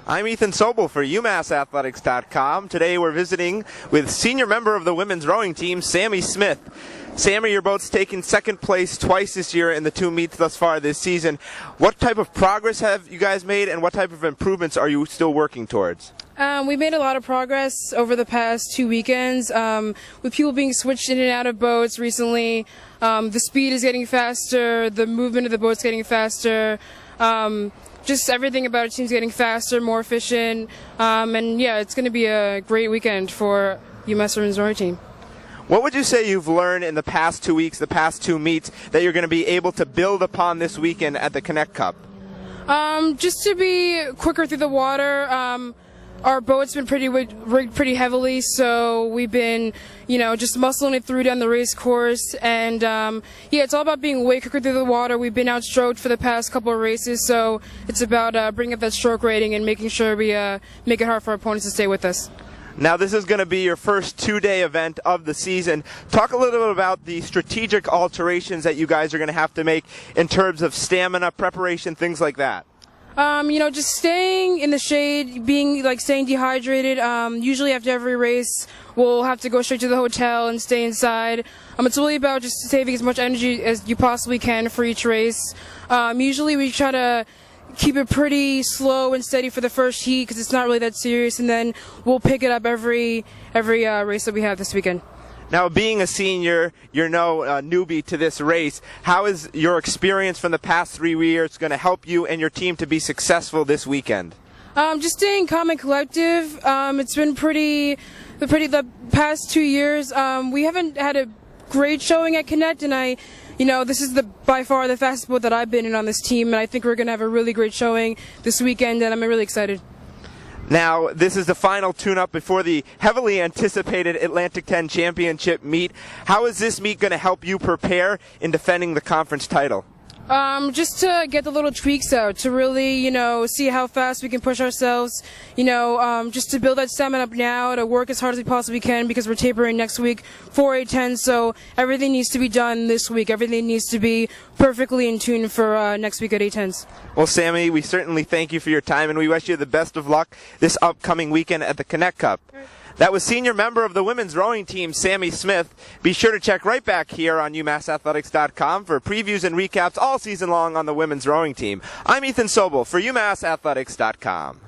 I'm Ethan Sobel for UMassAthletics.com. Today we're visiting with senior member of the women's rowing team, Sammy Smith. Sammy, your boat's taken second place twice this year in the two meets thus far this season. What type of progress have you guys made, and what type of improvements are you still working towards? We've made a lot of progress over the past 2 weekends with people being switched in and out of boats recently. The speed is getting faster, the movement of the boat's getting faster. Just everything about our team's getting faster, more efficient, and yeah, it's going to be a great weekend for UMass Women's Rowing Team. What would you say you've learned in the past 2 weeks, the past two meets, that you're going to be able to build upon this weekend at the Knecht Cup? Just to be quicker through the water. Our boat's been rigged pretty heavily, so we've been, just muscling it through down the race course. And yeah, it's all about being way quicker through the water. We've been outstroked for the past couple of races, so it's about bringing up that stroke rating and making sure we make it hard for our opponents to stay with us. Now, this is going to be your first two-day event of the season. Talk a little bit about the strategic alterations that you guys are going to have to make in terms of stamina, preparation, things like that. Just staying in the shade, staying dehydrated. Usually after every race, we'll have to go straight to the hotel and stay inside. It's really about just saving as much energy as you possibly can for each race. Usually we try to keep it pretty slow and steady for the first heat because it's not really that serious, and then we'll pick it up every race that we have this weekend. Now, being a senior, you're no newbie to this race. How is your experience from the past 3 years going to help you and your team to be successful this weekend? Just staying calm and collective. It's been the past 2 years. We haven't had a great showing at Knecht, and this is by far the fastest boat that I've been in on this team, and I think we're going to have a really great showing this weekend, and I'm really excited. Now, this is the final tune-up before the heavily anticipated Atlantic 10 Championship meet. How is this meet going to help you prepare in defending the conference title? Just to get the little tweaks out, to really, see how fast we can push ourselves, just to build that stamina up now, to work as hard as we possibly can because we're tapering next week for A10, so everything needs to be done this week. Everything needs to be perfectly in tune for next week at A10s. Well, Sammy, we certainly thank you for your time, and we wish you the best of luck this upcoming weekend at the Knecht Cup. That was senior member of the women's rowing team, Sammy Smith. Be sure to check right back here on UMassAthletics.com for previews and recaps all season long on the women's rowing team. I'm Ethan Sobel for UMassAthletics.com.